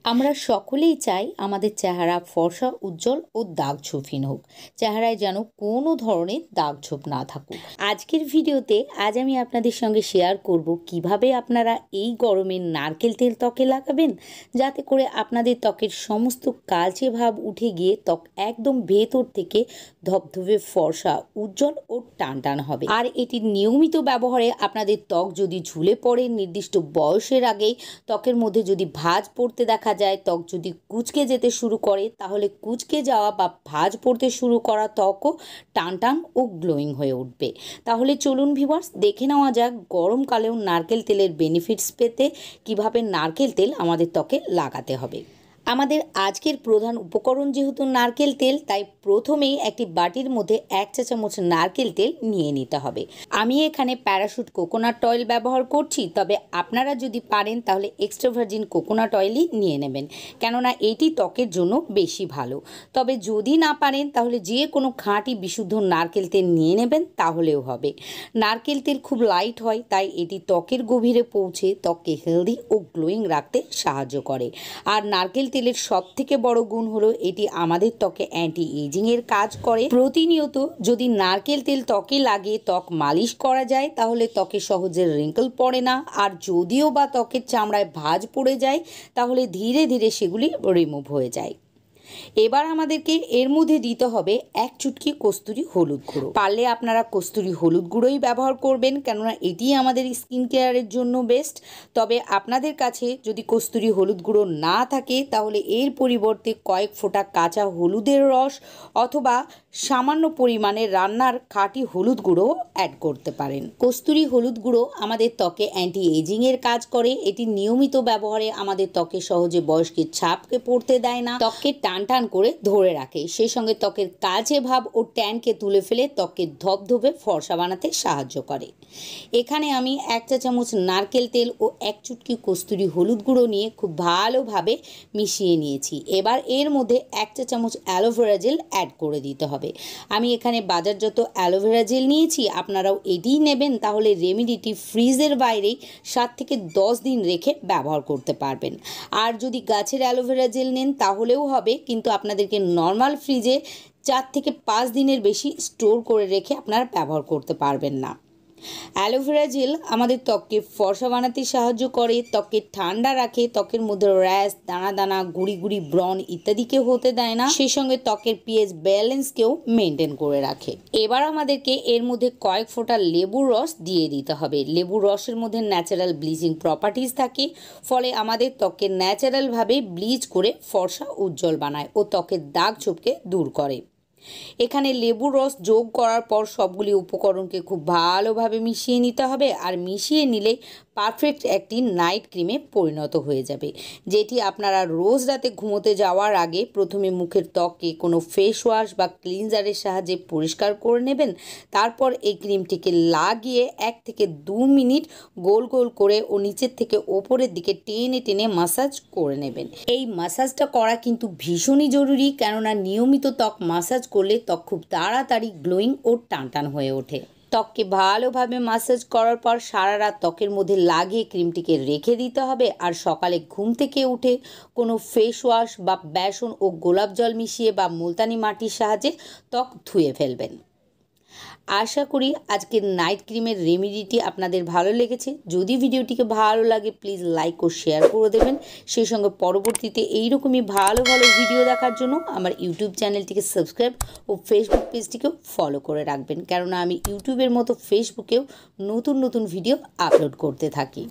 আমরা সকলেই চাই আমাদের চেহারা ফর্সা উজ্জ্বল ও দাগ ছোপহীন হোক, চেহারায় যেন কোনো ধরনের দাগ ছোপ না থাকুক। আজকের ভিডিওতে আজ আমি আপনাদের সঙ্গে শেয়ার করব কিভাবে আপনারা এই গরমে নারকেল তেল ত্বকে লাগাবেন, যাতে করে আপনাদের ত্বকের সমস্ত কালচে ভাব উঠে গিয়ে ত্বক একদম ভেতর থেকে ধবধবে ফর্সা উজ্জ্বল ও টানটান হবে। আর এটির নিয়মিত ব্যবহারে আপনাদের ত্বক যদি ঝুলে পড়ে, নির্দিষ্ট বয়সের আগেই ত্বকের মধ্যে যদি ভাঁজ পড়তে দেখা যায়, ত্বক যদি কুঁচকে যেতে শুরু করে, তাহলে কুঁচকে যাওয়া বা ভাঁজ পড়তে শুরু করা ত্বকও টানটান ও গ্লোয়িং হয়ে উঠবে। তাহলে চলুন ভিউয়ার্স, দেখে নেওয়া যাক গরমকালেও নারকেল তেলের বেনিফিটস পেতে কিভাবে নারকেল তেল আমাদের ত্বকে লাগাতে হবে। আমাদের আজকের প্রধান উপকরণ যেহেতু নারকেল তেল, তাই প্রথমেই একটি বাটির মধ্যে 1 চা চামচ নারকেল তেল নিয়ে নিতে হবে। আমি এখানে প্যারাশুট কোকোনাট অয়েল ব্যবহার করছি, তবে আপনারা যদি পারেন তাহলে এক্সট্রা ভার্জিন কোকোনাট অয়েলই নিয়ে নেবেন, কেননা এটি ত্বকের জন্য বেশি ভালো। তবে যদি না পারেন তাহলে যে কোনো খাঁটি বিশুদ্ধ নারকেল তেল নিয়ে নেবেন, তাহলেও হবে। নারকেল তেল খুব লাইট হয়, তাই এটি ত্বকের গভীরে পৌঁছে ত্বককে হেলদি ও গ্লোয়িং রাখতে সাহায্য করে। আর নারকেল তেলের সব থেকে বড় গুণ হলো এটি আমাদের ত্বকে অ্যান্টি এজিং এর কাজ করে। প্রতিনিয়ত যদি নারকেল তেল ত্বকে লাগিয়ে ত্বক মালিশ করা যায়, তাহলে ত্বকে সহজে রিঙ্কেল পড়ে না। আর যদিও বা ত্বকের চামড়ায় ভাঁজ পড়ে যায়, তাহলে ধীরে ধীরে সেগুলি রিমুভ হয়ে যায়। এবার আমাদেরকে এর মধ্যে দিতে হবে 1 চুটকি কস্তুরি হলুদ গুঁড়ো। পারলে আপনারা কস্তুরি হলুদ গুঁড়োই ব্যবহার করবেন, কেননা এটি আমাদের স্কিন কেয়ারের জন্য বেস্ট। তবে আপনাদের কাছে যদি কস্তুরি হলুদ গুঁড়ো না থাকে, তাহলে এর পরিবর্তে কয়েক ফোঁটা কাঁচা হলুদের রস অথবা সামান্য পরিমাণে রান্নার খাঁটি হলুদ গুঁড়ো অ্যাড করতে পারেন। কস্তুরি হলুদ গুঁড়ো আমাদের ত্বকে অ্যান্টি এজিং এর কাজ করে। এটি নিয়মিত ব্যবহারে আমাদের ত্বকে সহজে বয়স্কের ছাপকে পড়তে দেয় না, ত্বককে টান করে ধরে রাখে। সেই সঙ্গে ত্বকের কালচে ভাব ও ট্যানকে তুলে ফেলে ত্বককে ধবধবে ফর্সা বানাতে সাহায্য করে। এখানে আমি 1 চা চামচ নারকেল তেল ও 1 চুটকি কস্তুরি হলুদ গুঁড়ো নিয়ে খুব ভালোভাবে মিশিয়ে নিয়েছি। এবার এর মধ্যে 1 চা চামচ অ্যালোভেরা জেল অ্যাড করে দিতে হবে। আমি এখানে বাজারজাত অ্যালোভেরা জেল নিয়েছি, আপনারাও এটিই নেবেন। তাহলে রেমেডিটি ফ্রিজের বাইরেই 7 থেকে 10 দিন রেখে ব্যবহার করতে পারবেন। আর যদি গাছের অ্যালোভেরা জেল নেন তাহলেও হবে, কিন্তু আপনাদেরকে নর্মাল ফ্রিজে 4 থেকে 5 দিনের বেশি স্টোর করে রেখে আপনারা ব্যবহার করতে পারবেন না। অ্যালোভেরা জেল আমাদের ত্বককে ফর্সা বানাতে সাহায্য করে, ত্বককে ঠান্ডা রাখে, ত্বকের মধ্যে র্যাশ, দানা দানা, গুড়ি গুড়ি, ব্রণ ইত্যাদিকে হতে দেয় না। সেই সঙ্গে ত্বকের পিএইচ ব্যালেন্সকেও মেনটেন করে রাখে। এবার আমাদেরকে এর মধ্যে কয়েক ফোঁটা লেবুর রস দিয়ে দিতে হবে। লেবুর রসের মধ্যে ন্যাচারাল ব্লিচিং প্রপার্টিজ থাকে, ফলে আমাদের ত্বককে ন্যাচারালভাবে ব্লিচ করে ফর্সা উজ্জ্বল বানায় ও ত্বকের দাগ ছোপকে দূর করে। এখানে লেবুর রস যোগ করার পর সবগুলি উপকরণকে খুব ভালোভাবে মিশিয়ে নিতে হবে। আর মিশিয়ে নিলে পারফেক্ট একটি নাইট ক্রিমে পরিণত হয়ে যাবে, যেটি আপনারা রোজ রাতে ঘুমোতে যাওয়ার আগে প্রথমে মুখের ত্বককে কোনো ফেস ওয়াশ বা ক্লিনজারের সাহায্যে পরিষ্কার করে নেবেন। তারপর এই ক্রিমটিকে লাগিয়ে 1 থেকে 2 মিনিট গোল গোল করে ও নিচের থেকে ওপরের দিকে টেনে টেনে মাসাজ করে নেবেন। এই মাসাজটা করা কিন্তু ভীষণই জরুরি, কেননা নিয়মিত ত্বক মাসাজ করলে ত্বক খুব তাড়াতাড়ি গ্লোয়িং ও টানটান হয়ে ওঠে। ত্বককে ভালোভাবে মাসাজ করার পর সারা রাত ত্বকের মধ্যে লাগিয়ে ক্রিমটিকে রেখে দিতে হবে। আর সকালে ঘুম থেকে উঠে কোনো ফেস ওয়াশ বা বেসন ও গোলাপ জল মিশিয়ে বা মুলতানি মাটির সাহায্যে ত্বক ধুয়ে ফেলবেন। আশা করি আজকের নাইট ক্রিমের রেমেডিটি আপনাদের ভালো লেগেছে। যদি ভিডিওটিকে ভালো লাগে প্লিজ লাইক ও শেয়ার করে দেবেন। সেই সঙ্গে পরবর্তীতে এইরকমই ভালো ভালো ভিডিও দেখার জন্য আমার ইউটিউব চ্যানেলটিকে সাবস্ক্রাইব ও ফেসবুক পেজটিকেও ফলো করে রাখবেন, কেননা আমি ইউটিউবের মতো ফেসবুকেও নতুন নতুন ভিডিও আপলোড করতে থাকি।